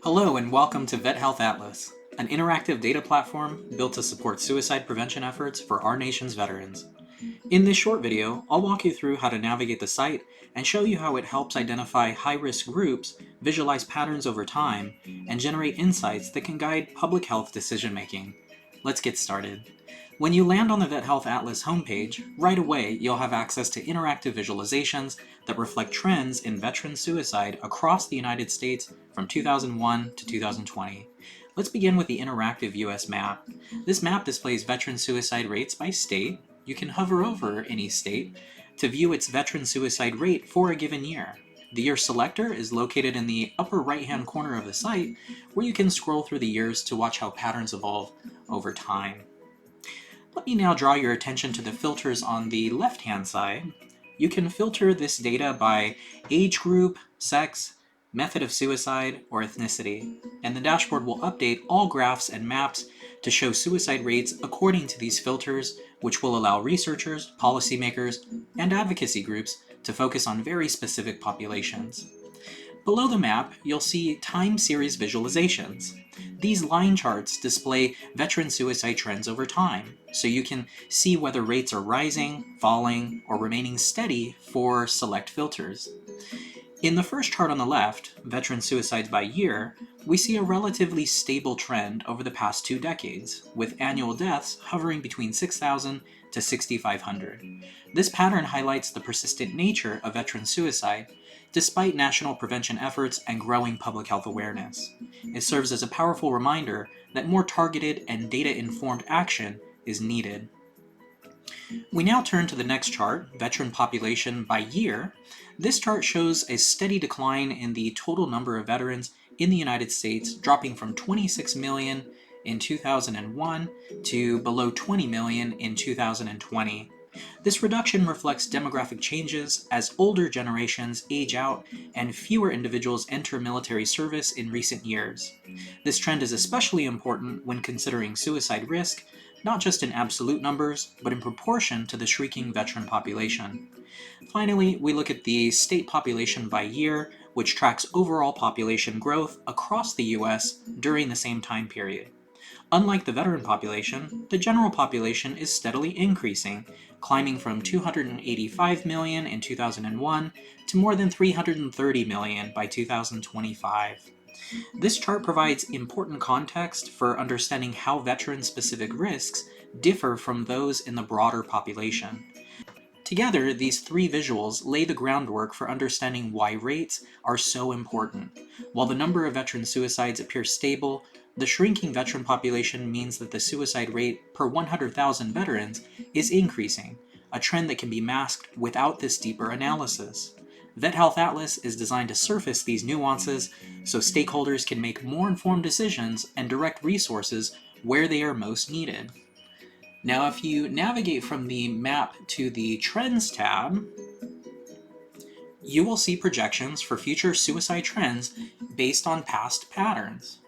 Hello and welcome to VetHealth Atlas, an interactive data platform built to support suicide prevention efforts for our nation's veterans. In this short video, I'll walk you through how to navigate the site and show you how it helps identify high-risk groups, visualize patterns over time, and generate insights that can guide public health decision-making. Let's get started. When you land on the VetHealth Atlas homepage, right away you'll have access to interactive visualizations that reflect trends in veteran suicide across the United States from 2001 to 2020. Let's begin with the interactive US map. This map displays veteran suicide rates by state. You can hover over any state to view its veteran suicide rate for a given year. The year selector is located in the upper right-hand corner of the site, where you can scroll through the years to watch how patterns evolve over time. Let me now draw your attention to the filters on the left-hand side. You can filter this data by age group, sex, method of suicide, or ethnicity, and the dashboard will update all graphs and maps to show suicide rates according to these filters, which will allow researchers, policymakers, and advocacy groups to focus on very specific populations. Below the map, you'll see time series visualizations. These line charts display veteran suicide trends over time, so you can see whether rates are rising, falling, or remaining steady for select filters. In the first chart on the left, veteran suicides by year, we see a relatively stable trend over the past 2 decades, with annual deaths hovering between 6,000 to 6,500. This pattern highlights the persistent nature of veteran suicide, despite national prevention efforts and growing public health awareness. It serves as a powerful reminder that more targeted and data-informed action is needed. We now turn to the next chart, veteran population by year. This chart shows a steady decline in the total number of veterans in the United States, dropping from 26 million in 2001 to below 20 million in 2020. This reduction reflects demographic changes as older generations age out and fewer individuals enter military service in recent years. This trend is especially important when considering suicide risk, not just in absolute numbers, but in proportion to the shrinking veteran population. Finally, we look at the state population by year, which tracks overall population growth across the US during the same time period. Unlike the veteran population, the general population is steadily increasing, climbing from 285 million in 2001 to more than 330 million by 2025. This chart provides important context for understanding how veteran-specific risks differ from those in the broader population. Together, these 3 visuals lay the groundwork for understanding why rates are so important. While the number of veteran suicides appears stable, the shrinking veteran population means that the suicide rate per 100,000 veterans is increasing, a trend that can be masked without this deeper analysis. VetHealth Atlas is designed to surface these nuances so stakeholders can make more informed decisions and direct resources where they are most needed. Now, if you navigate from the map to the Trends tab, you will see projections for future suicide trends based on past patterns.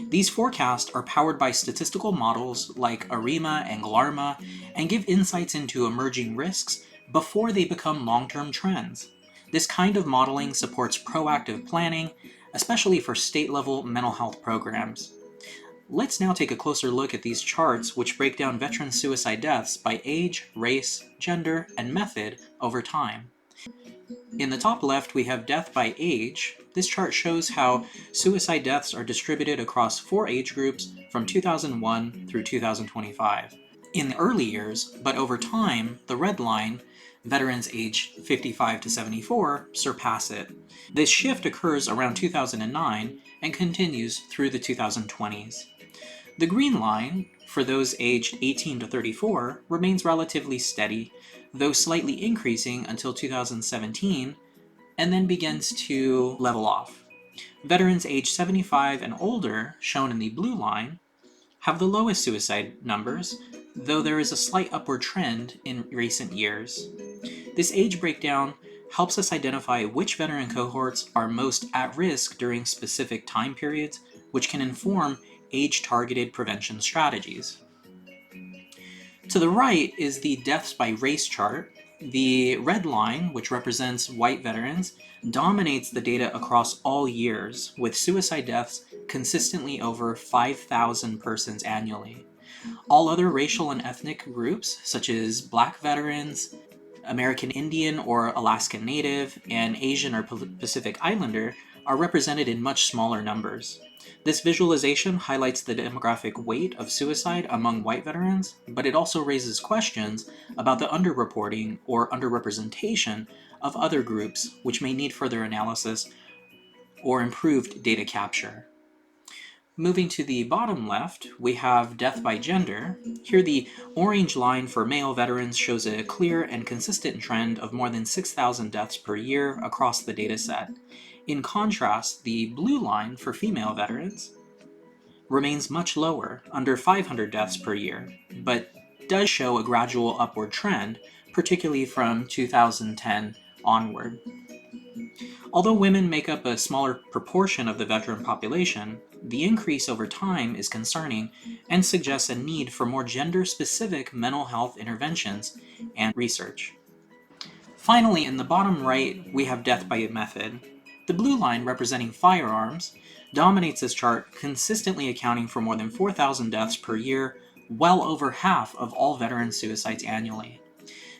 These forecasts are powered by statistical models like ARIMA and GLARMA and give insights into emerging risks before they become long-term trends. This kind of modeling supports proactive planning, especially for state-level mental health programs. Let's now take a closer look at these charts, which break down veteran suicide deaths by age, race, gender, and method over time. In the top left, we have death by age. This chart shows how suicide deaths are distributed across 4 age groups from 2001 through 2025. In the early years, but over time, the red line, veterans aged 55 to 74, surpass it. This shift occurs around 2009 and continues through the 2020s. The green line, for those aged 18 to 34, remains relatively steady, though slightly increasing until 2017, and then begins to level off. Veterans aged 75 and older, shown in the blue line, have the lowest suicide numbers, though there is a slight upward trend in recent years. This age breakdown helps us identify which veteran cohorts are most at risk during specific time periods, which can inform age-targeted prevention strategies. To the right is the deaths by race chart. The red line, which represents white veterans, dominates the data across all years, with suicide deaths consistently over 5,000 persons annually. All other racial and ethnic groups, such as Black veterans, American Indian or Alaskan Native, and Asian or Pacific Islander, are represented in much smaller numbers. This visualization highlights the demographic weight of suicide among white veterans, but it also raises questions about the underreporting or underrepresentation of other groups, which may need further analysis or improved data capture. Moving to the bottom left, we have death by gender. Here the orange line for male veterans shows a clear and consistent trend of more than 6,000 deaths per year across the dataset. In contrast, the blue line for female veterans remains much lower, under 500 deaths per year, but does show a gradual upward trend, particularly from 2010 onward. Although women make up a smaller proportion of the veteran population, the increase over time is concerning and suggests a need for more gender-specific mental health interventions and research. Finally, in the bottom right, we have death by method. The blue line, representing firearms, dominates this chart, consistently accounting for more than 4,000 deaths per year, well over half of all veteran suicides annually.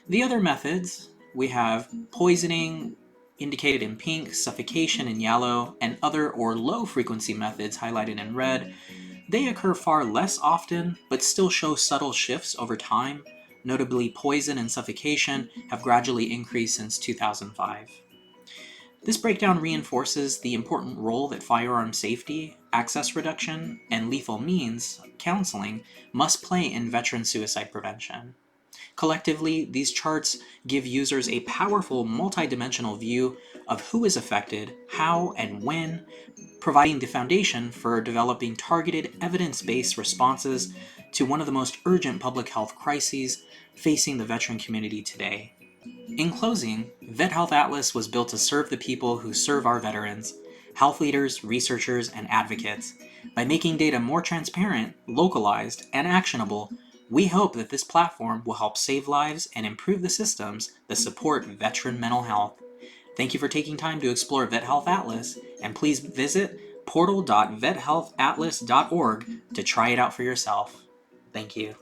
The other methods, we have poisoning, indicated in pink, suffocation in yellow, and other or low-frequency methods highlighted in red. They occur far less often, but still show subtle shifts over time. Notably, poison and suffocation have gradually increased since 2005. This breakdown reinforces the important role that firearm safety, access reduction, and lethal means counseling must play in veteran suicide prevention. Collectively, these charts give users a powerful multidimensional view of who is affected, how, and when, providing the foundation for developing targeted, evidence-based responses to one of the most urgent public health crises facing the veteran community today. In closing, VetHealth Atlas was built to serve the people who serve our veterans, health leaders, researchers, and advocates. By making data more transparent, localized, and actionable, we hope that this platform will help save lives and improve the systems that support veteran mental health. Thank you for taking time to explore VetHealth Atlas, and please visit portal.vethealthatlas.org to try it out for yourself. Thank you.